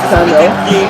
channel.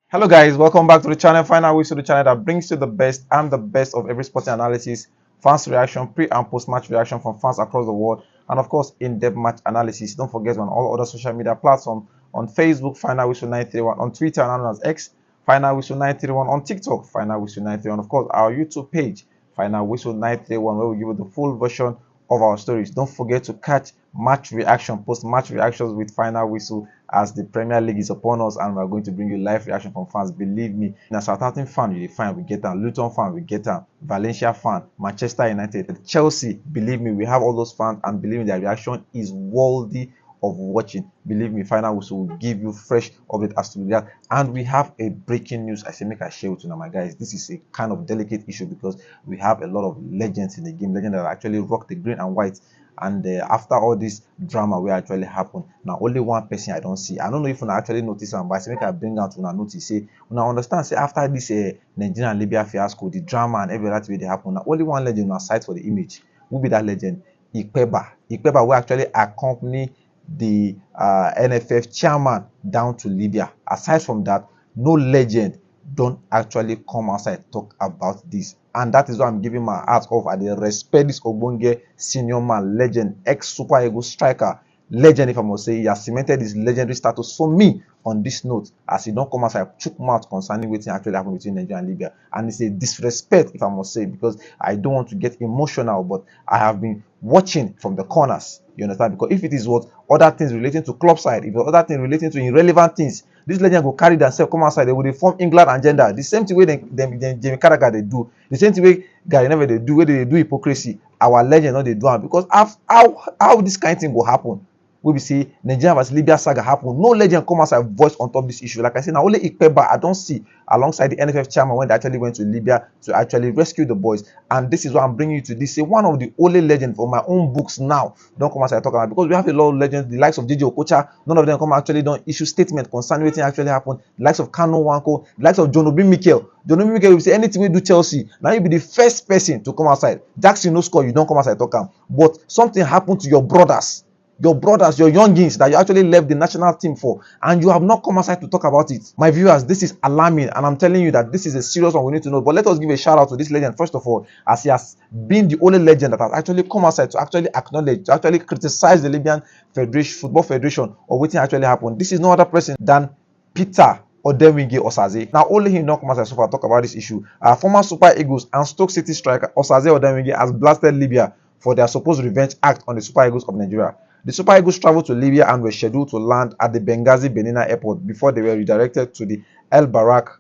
Hello guys, welcome back to the channel. Final Whistle, the channel that brings you the best and the best of every sporting analysis, fans reaction, pre and post match reaction from fans across the world, and of course in-depth match analysis. Don't forget, on all other social media platforms, on Facebook, Final Whistle 931, on Twitter and as X, Final Whistle 931, on TikTok, Final Whistle 931, of course our YouTube page, Final Whistle 931, where we give you the full version of our stories. Don't forget to catch match reaction, post-match reactions with Final Whistle as the Premier League is upon us, and we're going to bring you live reaction from fans. Believe me, in a Southampton fan, you find we get them, Luton fan, we get them, Valencia fan, Manchester United, Chelsea. Believe me, we have all those fans, and believe me, their reaction is worthy of watching. Believe me, Final Whistle will give you fresh update as to that. And we have a breaking news. I say make I share with you now, my guys. This is a kind of delicate issue because we have a lot of legends in the game, legends that actually rock the green and white. And after all this drama will actually happen, now only one person I don't see. I don't know if you actually notice am, but I say make I bring out una notice. Say una understand. Say after this Nigeria and Libya fiasco, the drama and every that way they happen. Now only one legend on site for the image. Who be that legend? Ikpeba will actually accompany the NFF chairman down to Libya. Aside from that, no legend don't actually come outside talk about this, and that is why I'm giving my hat off. I respect this Odemwingie senior man, legend, ex Super Eagles striker, legend if I must say. He has cemented his legendary status for me on this note, as he don't come outside chook mouth concerning what actually happened between Nigeria and Libya, and it's a disrespect if I must say, because I don't want to get emotional, but I have been watching from the corners, you understand, because if it is what other things relating to club side, if other things relating to irrelevant things, this legend go carry themselves come outside, they will form England agenda, the same thing way them Jamie Carragher they do, the same thing way Gary Neville they do, where they do hypocrisy. Our legend no they do am, because how this kind of thing will happen. We will see Nigeria vs Libya saga happen. No legend come outside voice on top of this issue. Like I said, now only Ikpeba I don't see alongside the NFF chairman when they actually went to Libya to actually rescue the boys. And this is why I'm bringing you to this. Say one of the only legends for my own books now don't come outside talk about, because we have a lot of legends, the likes of JJ Okocha. None of them come actually don't issue statement concerning what actually happened. The likes of Kano Wanko, the likes of John Obi Mikel. John Obi Mikel will say anything we do Chelsea. Now you be the first person to come outside. Jackson no score, you don't come outside talk am. But something happened to your brothers, your youngins that you actually left the national team for, and you have not come outside to talk about it. My viewers, this is alarming, and I'm telling you that this is a serious one we need to know. But let us give a shout out to this legend first of all, as he has been the only legend that has actually come outside to actually acknowledge, to actually criticize the Libyan Football Federation or what actually happened. This is no other person than Peter Odemwingie Osaze. Now only him don't come outside so far talk about this issue. Former Super Eagles and Stoke City striker Osaze Odemwingie has blasted Libya for their supposed revenge act on the Super Eagles of Nigeria. The Super Eagles traveled to Libya and were scheduled to land at the Benghazi Benina airport before they were redirected to the El Barak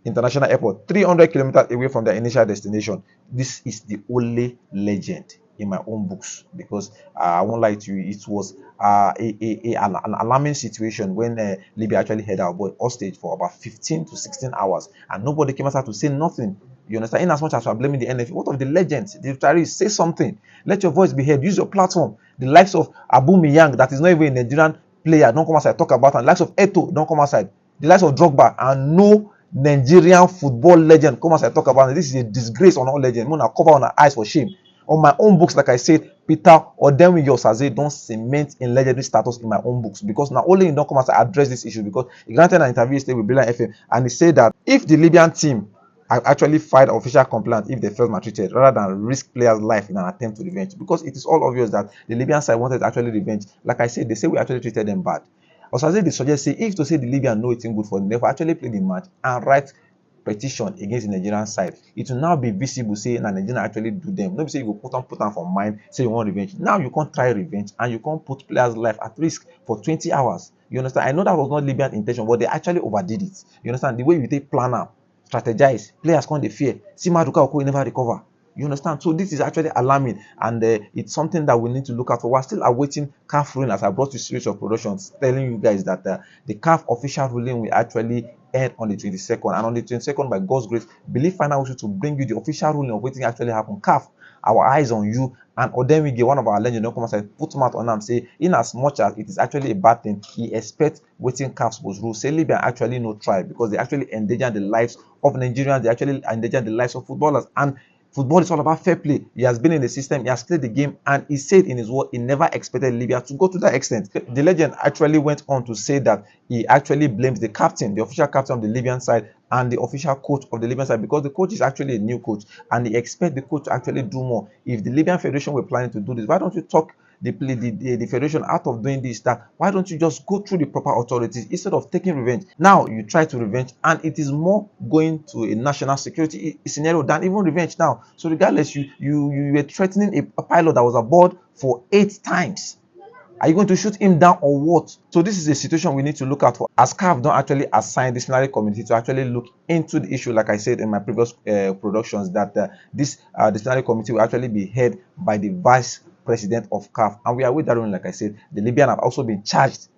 International Airport, 300 kilometers away from their initial destination. This is the only legend in my own books, because I won't lie to you, it was an alarming situation when Libya actually had our boy hostage for about 15 to 16 hours, and nobody came outside to say nothing. You understand? In as much as we are blaming the NFA, what of the legends, the retirees? Say something. Let your voice be heard. Use your platform. The likes of Abu Miyang, that is not even a Nigerian player, don't come outside talk about, and the likes of Eto don't come outside. The likes of Drogba, and no Nigerian football legend come outside talk about it. This is a disgrace on all legends. I'm gonna cover on our eyes for shame. On my own books, like I said, Peter Odemwingie Osaze don't cement in legendary status in my own books, because not only he don't come outside address this issue, because he granted an interview yesterday with Brilliant FM, and he said that if the Libyan team actually filed official complaint if they felt maltreated, rather than risk players' life in an attempt to revenge, because it is all obvious that the Libyan side wanted actually revenge. Like I said, they say we actually treated them bad. Osaze they suggest say if to say the Libyan know it's good for them, they actually play the match and write petition against the Nigerian side. It will now be visible say na Nigeria actually do them. Nobody say you go put on for mind, say you want revenge. Now you can't try revenge, and you can't put players' life at risk for 20 hours. You understand? I know that was not Libyan intention, but they actually overdid it. You understand? The way you take planner, strategize, players can't they fear. See Maduka Oko never recover. You understand? So this is actually alarming, and it's something that we need to look out for. We're still awaiting CAF ruling, as I brought you series of productions telling you guys that the CAF official ruling will actually end on the 22nd, and on the 22nd, by God's grace, believe Final Whistle to bring you the official ruling of what actually happened. CAF, our eyes on you. And Odemwingie, one of our legends, don't come outside, put mouth on him, say, in as much as it is actually a bad thing, he expects waiting CAF's was rule. Say Libya actually no try, because they actually endanger the lives of Nigerians, they actually endanger the lives of footballers. And Football is all about fair play. He has been in the system, he has played the game, and he said in his word he never expected Libya to go to that extent. The legend actually went on to say that he actually blames the captain, the official captain of the Libyan side, and the official coach of the Libyan side, because the coach is actually a new coach, and he expects the coach to actually do more. If the Libyan Federation were planning to do this, why don't you talk the federation out of doing this, that why don't you just go through the proper authorities instead of taking revenge? Now you try to revenge, and it is more going to a national security scenario than even revenge now. So regardless, you were threatening a pilot that was aboard for 8 times. Are you going to shoot him down or what? So this is a situation we need to look out for, as CAF don't actually assign disciplinary committee to actually look into the issue. Like I said in my previous productions, that this disciplinary committee will actually be head by the vice president of CAF, and we are with that only. Like I said, the Libyan have also been charged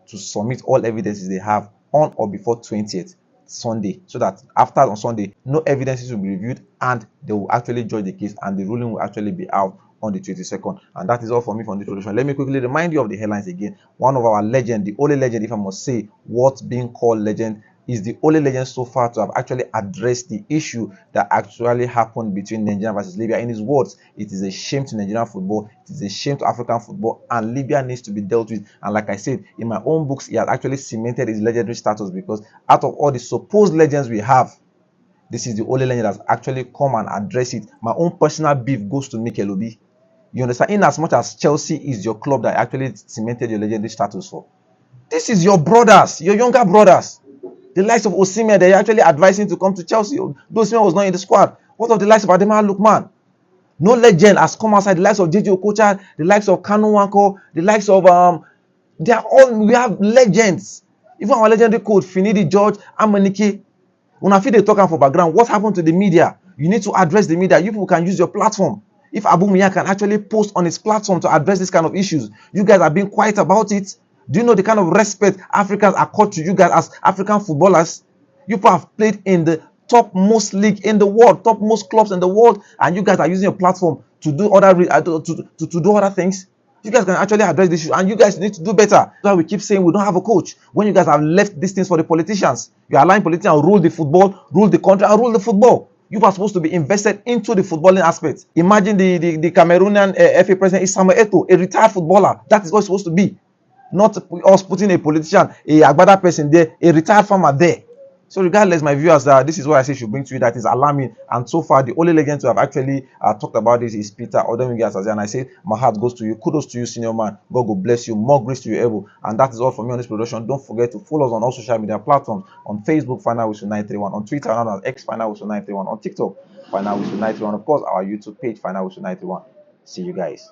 to submit all evidences they have on or before 20th Sunday, so that after on Sunday, no evidences will be reviewed and they will actually judge the case, and the ruling will actually be out on the 22nd. And that is all for me from this introduction. Let me quickly remind you of the headlines again. One of our legend, the only legend, if I must say, what's being called legend, is the only legend so far to have actually addressed the issue that actually happened between Nigeria versus Libya. In his words, it is a shame to Nigerian football, it is a shame to African football, and Libya needs to be dealt with. And like I said, in my own books, he has actually cemented his legendary status, because out of all the supposed legends we have, this is the only legend that's actually come and address it. My own personal beef goes to Mikel Obi. You understand? In as much as Chelsea is your club that actually cemented your legendary status for, this is your brothers, your younger brothers. The likes of Osaze, they're actually advising to come to Chelsea. Osaze was not in the squad. What of the likes of Adema Lukman? No legend has come outside. The likes of JJ Okocha, the likes of Kanu Wanko, the likes of they are all, we have legends. Even our legendary coach Finidi George Amanike. When I feel they talking for background, what happened to the media? You need to address the media. You people can use your platform. If Abu Mia can actually post on his platform to address this kind of issues, you guys are being quiet about it. Do you know the kind of respect Africans accord to you guys as African footballers? You people have played in the topmost league in the world, topmost clubs in the world, and you guys are using your platform to do other to do other things. You guys can actually address this issue, and you guys need to do better. That's why we keep saying we don't have a coach. When you guys have left these things for the politicians, you are allowing politicians to rule the football, rule the country, and rule the football. You are supposed to be invested into the footballing aspect. Imagine the Cameroonian FA president is Samuel Eto'o, a retired footballer. That is what it's supposed to be. Not us putting a politician, a Agbada person there, a retired farmer there. So regardless, my viewers, this is what I say should bring to you that is alarming. And so far, the only legend to have actually talked about this is Peter Odemwingie Osaze. And I say, my heart goes to you. Kudos to you, senior man. God will bless you. More grace to you, Evo. And that is all from me on this production. Don't forget to follow us on all social media platforms. On Facebook, Final Whistle 931. On Twitter, on X, Final Whistle 931. On TikTok, Final Whistle 931. Of course, our YouTube page, Final Whistle 931. See you guys.